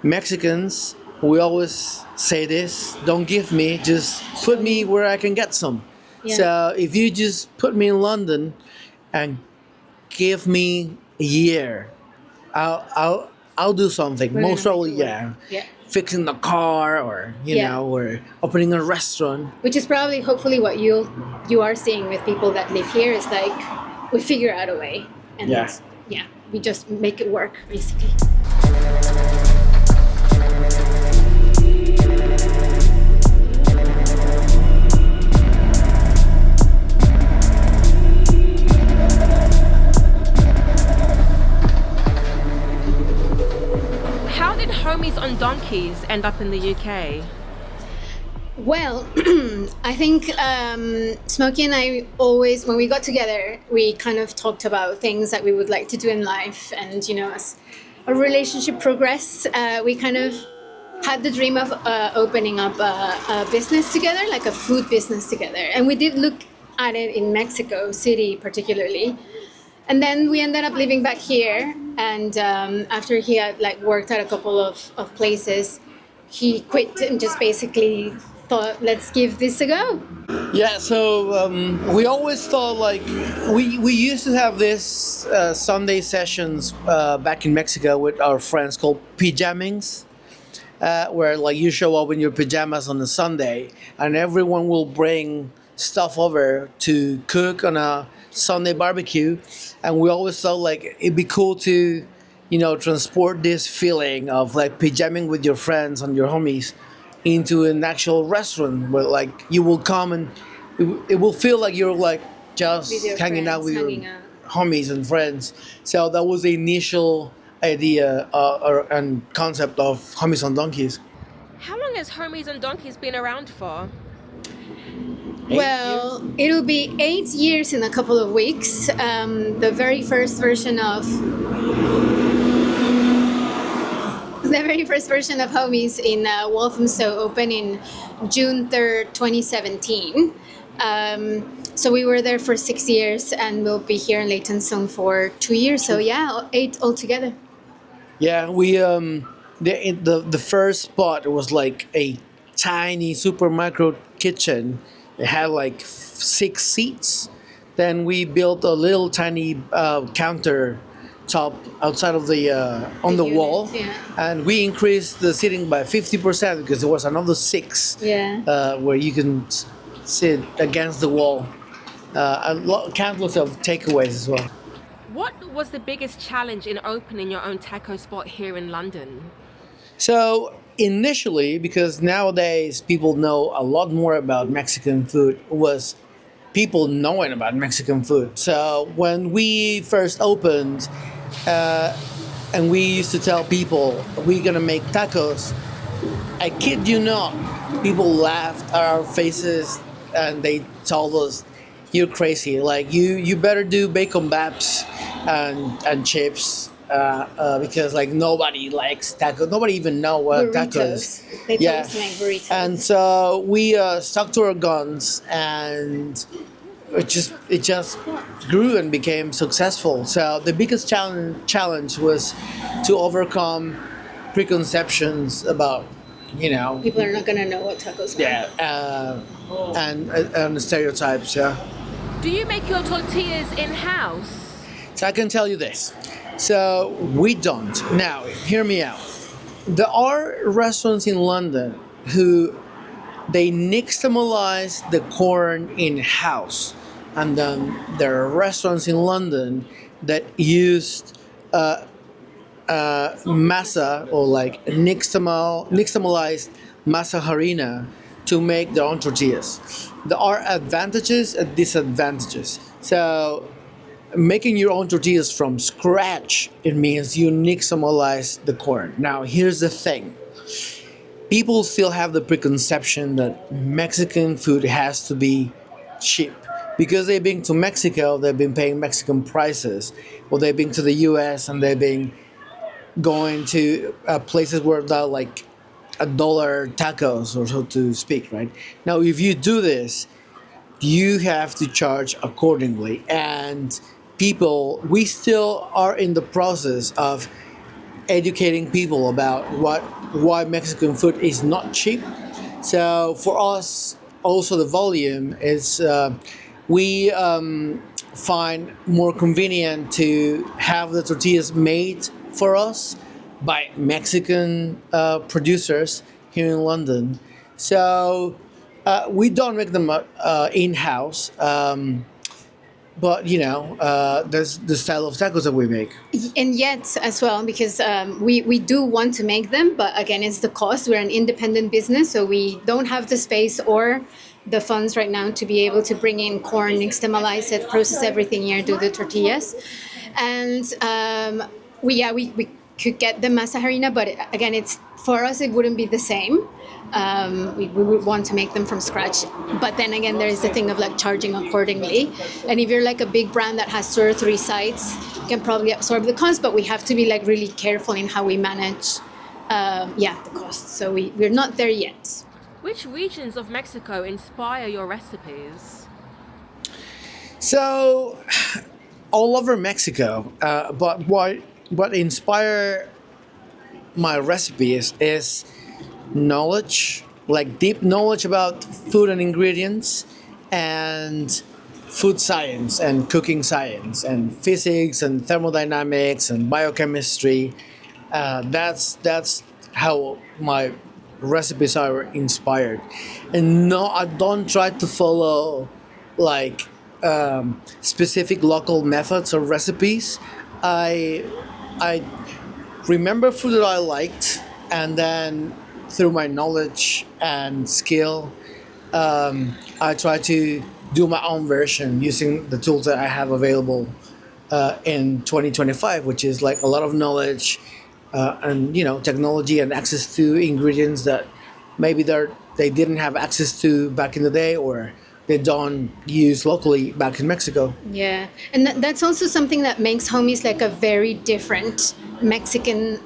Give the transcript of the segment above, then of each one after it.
Mexicans, we always say this: don't give me, just put me where I can get some. Yeah. So if you just put me in London and give me a year, I'll do something. We're gonna Most probably, make it work. yeah, Yeah. fixing the car, or Yeah. or opening a restaurant. Which is probably, hopefully, what you are seeing with people that live here is like we figure out a way, and Yeah. yeah, we just make it work basically. How did Homies on Donkeys end up in the UK? Well, I think Smokey and I always, when we got together, we kind of talked about things that we would like to do in life. And, as our relationship progressed, we kind of had the dream of opening up a business together, like a food business together. And we did look at it in Mexico City particularly. And then we ended up living back here. And after he had worked at a couple of places, he quit and just basically thought, let's give this a go. Yeah, so we always thought we used to have this Sunday sessions back in Mexico with our friends called pijamings, where you show up in your pajamas on a Sunday and everyone will bring stuff over to cook on a Sunday barbecue, and we always thought it'd be cool to transport this feeling of pijaming with your friends and your homies into an actual restaurant where you will come and it will feel like you're just hanging out with your homies and friends. So that was the initial idea and concept of Homies on Donkeys. How long has Homies on Donkeys been around for? Well, it'll be 8 years in a couple of weeks. The very first version of Homies in Walthamstow opened in June 3rd, 2017. So we were there for 6 years, and we'll be here in Leytonstone for 2 years. So yeah, 8 altogether. Yeah, we the first spot was a tiny super micro kitchen. It had 6 seats. Then we built a little tiny counter top outside of the on the unit, wall, yeah. and we increased the seating by 50% because there was another 6 Yeah. where you can sit against the wall. Countless of takeaways as well. What was the biggest challenge in opening your own taco spot here in London? So initially, because nowadays people know a lot more about Mexican food, was people knowing about Mexican food. So when we first opened, and we used to tell people we're gonna make tacos, I kid you not, people laughed at our faces and they told us, "You're crazy! You better do bacon baps and chips." Because nobody likes tacos. Nobody even know what tacos. They told us to make burritos. And so we stuck to our guns, and it just grew and became successful. So the biggest challenge was to overcome preconceptions about people are not gonna know what tacos are. yeah and stereotypes. Yeah. Do you make your tortillas in-house? So I can tell you this. So we don't. Now, hear me out. There are restaurants in London who they nixtamalize the corn in-house. And then there are restaurants in London that used masa or nixtamalized masa harina to make their own tortillas. There are advantages and disadvantages. So making your own tortillas from scratch, it means you nixtamalize the corn. Now, here's the thing. People still have the preconception that Mexican food has to be cheap. Because they've been to Mexico, they've been paying Mexican prices. Or they've been to the US and they've been going to places where they're $1 tacos, or so to speak, right? Now, if you do this, you have to charge accordingly. And we still are in the process of educating people about why Mexican food is not cheap. So for us, also the volume is we find more convenient to have the tortillas made for us by Mexican producers here in London. So we don't make them in house. But there's the style of tacos that we make. And yet as well, because we do want to make them, but again, it's the cost. We're an independent business, so we don't have the space or the funds right now to be able to bring in corn, nixtamalize it, process everything here, do the tortillas. And we could get the masa harina, but again, it's for us, it wouldn't be the same. We would want to make them from scratch. But then again, there is the thing of like charging accordingly. And if you're like a big brand that has 2 or 3 sites, you can probably absorb the cost, but we have to be like really careful in how we manage the costs. So we're not there yet. Which regions of Mexico inspire your recipes? So, all over Mexico, but what inspire my recipes is knowledge, like deep knowledge about food and ingredients, and food science and cooking science and physics and thermodynamics and biochemistry. That's how my recipes are inspired. And no, I don't try to follow like specific local methods or recipes. I remember food that I liked, and then through my knowledge and skill, I try to do my own version using the tools that I have available in 2025, which is like a lot of knowledge and technology and access to ingredients that maybe they didn't have access to back in the day, or they don't use locally back in Mexico. Yeah, and that's also something that makes Homies like a very different Mexican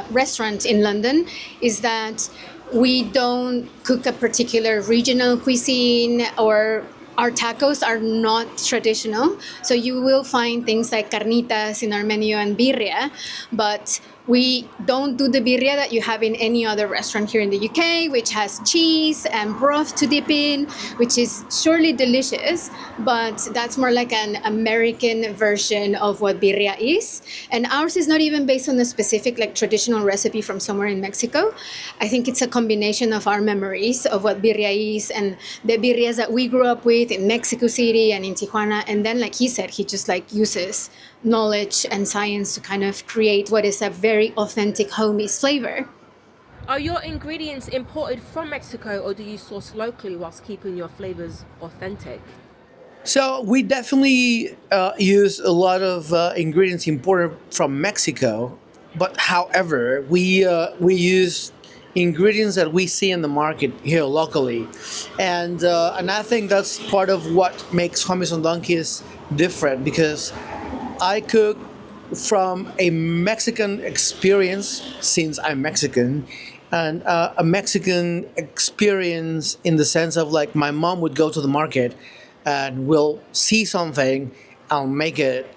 restaurant in London, is that we don't cook a particular regional cuisine, or our tacos are not traditional. So you will find things like carnitas in our menu and birria, but we don't do the birria that you have in any other restaurant here in the UK, which has cheese and broth to dip in, which is surely delicious, but that's more like an American version of what birria is. And ours is not even based on a specific like traditional recipe from somewhere in Mexico. I think it's a combination of our memories of what birria is and the birrias that we grew up with in Mexico City and in Tijuana. And then, like he said, he just like uses knowledge and science to kind of create what is a very authentic Homies flavor. Are your ingredients imported from Mexico, or do you source locally whilst keeping your flavors authentic? So we definitely use a lot of ingredients imported from Mexico, but however, we use ingredients that we see in the market here locally, and I think that's part of what makes Homies on Donkeys different, because I cook from a Mexican experience, since I'm Mexican, and a Mexican experience in the sense of like my mom would go to the market and we'll see something, I'll make it,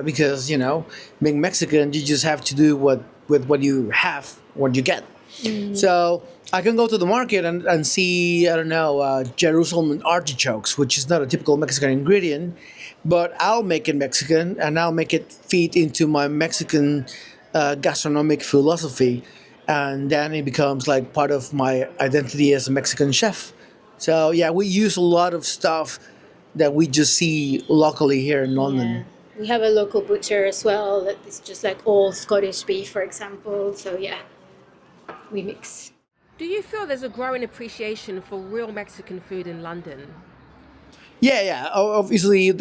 because being Mexican, you just have to do with what you have, what you get. So I can go to the market and see, I don't know, Jerusalem artichokes, which is not a typical Mexican ingredient, but I'll make it Mexican and I'll make it feed into my Mexican gastronomic philosophy. And then it becomes like part of my identity as a Mexican chef. So yeah, we use a lot of stuff that we just see locally here in London. Yeah. We have a local butcher as well that is just like all Scottish beef, for example. So yeah, we mix. Do you feel there's a growing appreciation for real Mexican food in London? Yeah. Obviously,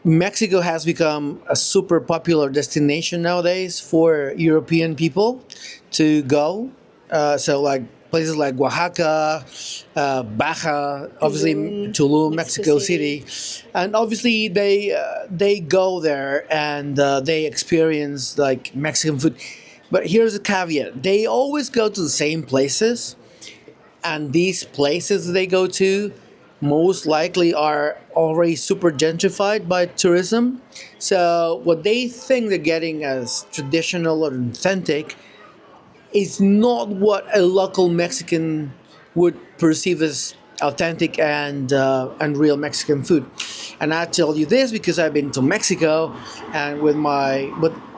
Mexico has become a super popular destination nowadays for European people to go. So like places like Oaxaca, Baja, obviously Tulum, Mexico City. And obviously they go there and they experience like Mexican food. But here's a caveat. They always go to the same places, and these places they go to most likely are already super gentrified by tourism. So what they think they're getting as traditional or authentic is not what a local Mexican would perceive as authentic and real Mexican food. And I tell you this because I've been to Mexico, and with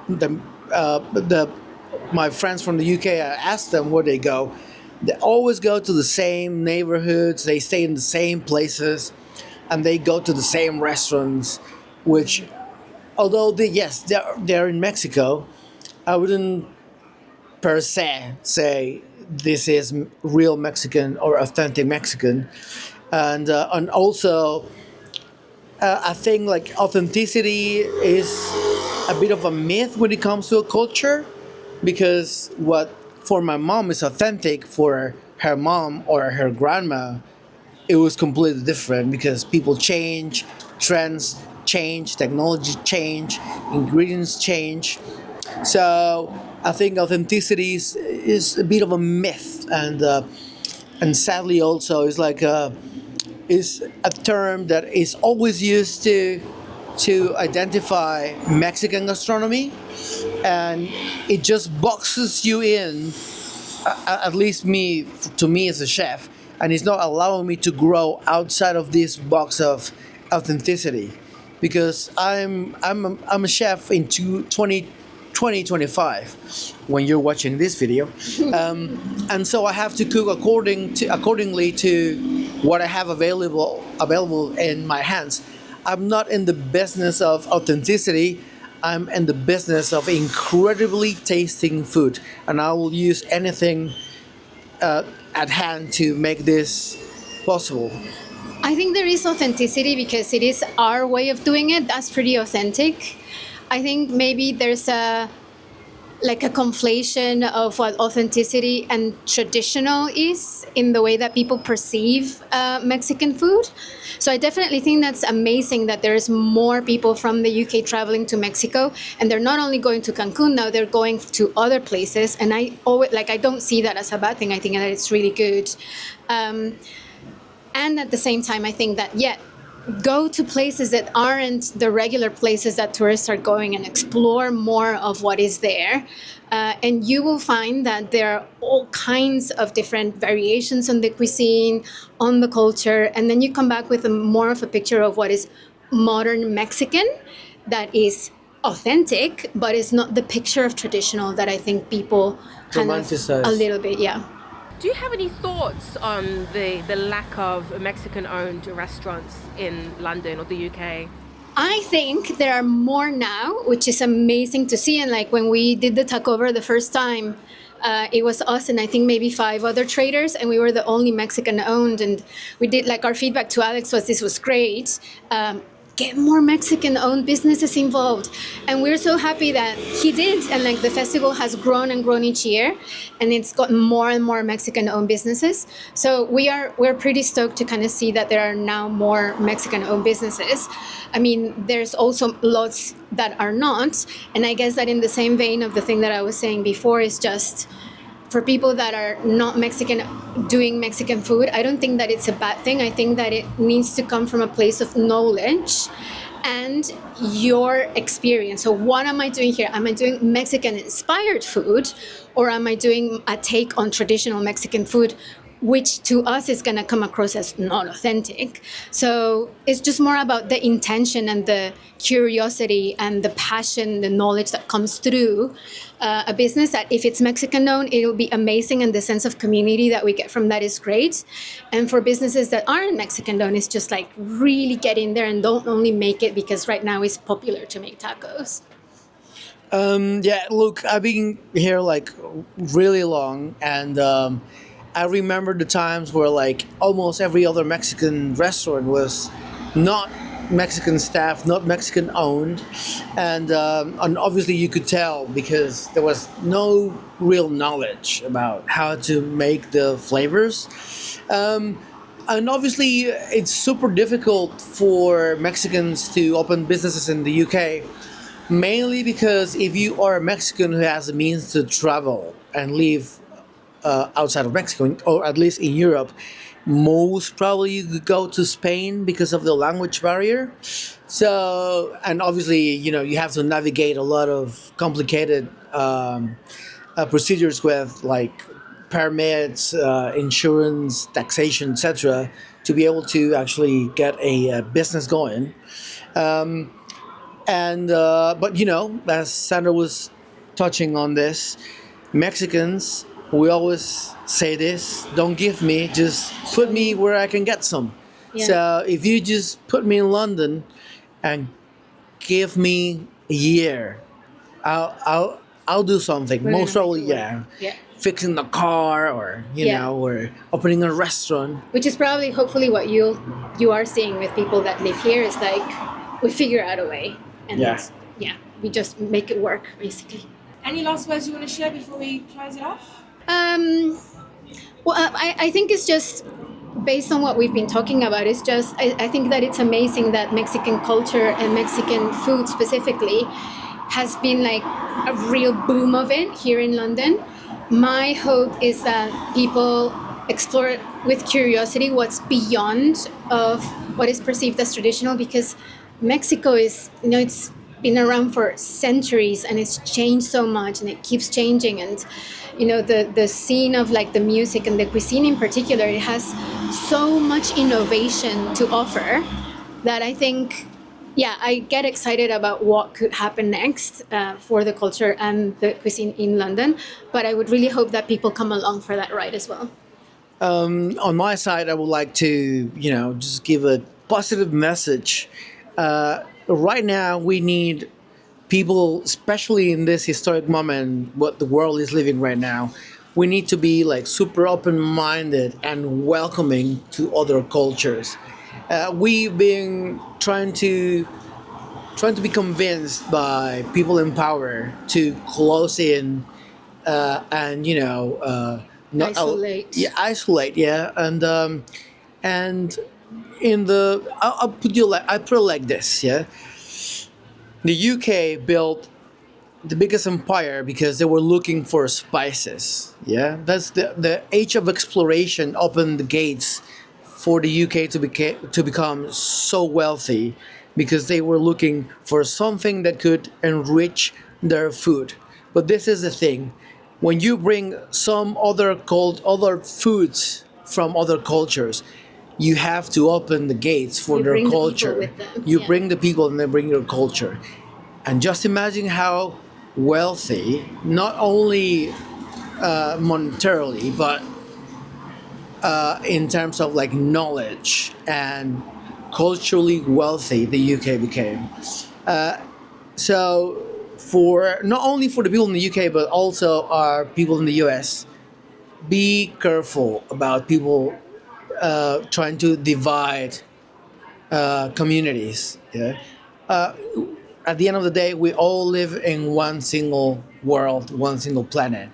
the my friends from the UK, I asked them where they go. They always go to the same neighborhoods. They stay in the same places, and they go to the same restaurants. Which, although they're in Mexico, I wouldn't per se say this is real Mexican or authentic Mexican, and also I think like authenticity is a bit of a myth when it comes to a culture, because what for my mom is authentic for her mom or her grandma, it was completely different because people change, trends change, technology change, ingredients change. So I think authenticity is a bit of a myth, and sadly also is a term that is always used to identify Mexican gastronomy, and it just boxes you in. At least to me as a chef, and it's not allowing me to grow outside of this box of authenticity, because I'm a chef in 2025 when you're watching this video, and so I have to cook accordingly to what I have available in my hands. I'm not in the business of authenticity. I'm in the business of incredibly tasting food, and I will use anything at hand to make this possible. I think there is authenticity because it is our way of doing it. That's pretty authentic. I think maybe there's a conflation of what authenticity and traditional is in the way that people perceive Mexican food. So I definitely think that's amazing that there's more people from the UK traveling to Mexico, and they're not only going to Cancun now, they're going to other places. And I don't see that as a bad thing. I think that it's really good. And at the same time, I think that, go to places that aren't the regular places that tourists are going and explore more of what is there. And you will find that there are all kinds of different variations on the cuisine, on the culture. And then you come back with more of a picture of what is modern Mexican that is authentic, but it's not the picture of traditional that I think people kind of Romanticize. a little bit, yeah. Do you have any thoughts on the lack of Mexican-owned restaurants in London or the UK? I think there are more now, which is amazing to see. And like when we did the takeover the first time, it was us and I think maybe 5 other traders, and we were the only Mexican owned. And we did our feedback to Alex was this was great. Get more Mexican owned businesses involved, and we're so happy that he did. And the festival has grown and grown each year, and it's got more and more Mexican owned businesses. So we're pretty stoked to kind of see that there are now more Mexican owned businesses. I mean, there's also lots that are not, and I guess that in the same vein of the thing that I was saying before is just for people that are not Mexican doing Mexican food, I don't think that it's a bad thing. I think that it needs to come from a place of knowledge and your experience. So what am I doing here? Am I doing Mexican inspired food, or am I doing a take on traditional Mexican food, which to us is going to come across as not authentic? So it's just more about the intention and the curiosity and the passion, the knowledge that comes through a business that if it's Mexican known, it'll be amazing, and the sense of community that we get from that is great. And for businesses that aren't Mexican known, it's just really get in there and don't only make it because right now it's popular to make tacos. Yeah, look, I've been here really long, and I remember the times where almost every other Mexican restaurant was not Mexican staff, not Mexican owned, and obviously you could tell because there was no real knowledge about how to make the flavors. And obviously it's super difficult for Mexicans to open businesses in the UK, mainly because if you are a Mexican who has the means to travel and live outside of Mexico, or at least in Europe, most probably you could go to Spain because of the language barrier. So, and obviously, you have to navigate a lot of complicated procedures with like permits, insurance, taxation, etc., to be able to actually get a business going. And but as Sandra was touching on this, Mexicans, we always say this: don't give me, just put me where I can get some. Yeah. So if you just put me in London and give me a year, I'll do something. We're gonna Most probably, make it work. yeah, Yeah. fixing the car, or Yeah. or opening a restaurant. Which is probably, hopefully, what you are seeing with people that live here is like we figure out a way, and Yeah. yeah, we just make it work basically. Any last words you want to share before we close it off? Well, I think it's just based on what we've been talking about. It's just I think that it's amazing that Mexican culture and Mexican food specifically has been like a real boom of it here in London. My hope is that people explore with curiosity what's beyond of what is perceived as traditional, because Mexico is, it's been around for centuries and it's changed so much and it keeps changing. And the scene of like the music and the cuisine in particular, it has so much innovation to offer that I think, yeah, I get excited about what could happen next for the culture and the cuisine in London. But I would really hope that people come along for that ride as well. On my side, I would like to, just give a positive message. Right now, we need people, especially in this historic moment, what the world is living right now. We need to be like super open-minded and welcoming to other cultures. We've been trying to be convinced by people in power to close in and not Isolate. isolate, yeah, and in the I put it like this, yeah. The UK built the biggest empire because they were looking for spices. Yeah, that's the age of exploration opened the gates for the UK to become so wealthy, because they were looking for something that could enrich their food. But this is the thing: when you bring some other foods from other cultures, you have to open the gates for You their bring the people culture. with them, You yeah. bring the people and they bring your culture. And just imagine how wealthy, not only monetarily, but in terms of like knowledge and culturally wealthy, the UK became. So for not only for the people in the UK, but also our people in the US, be careful about people trying to divide communities. Yeah. At the end of the day, we all live in one single world, one single planet.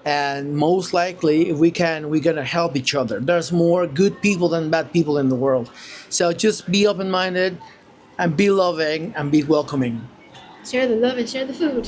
And most likely, if we can, we're going to help each other. There's more good people than bad people in the world. So just be open minded and be loving and be welcoming. Share the love and share the food.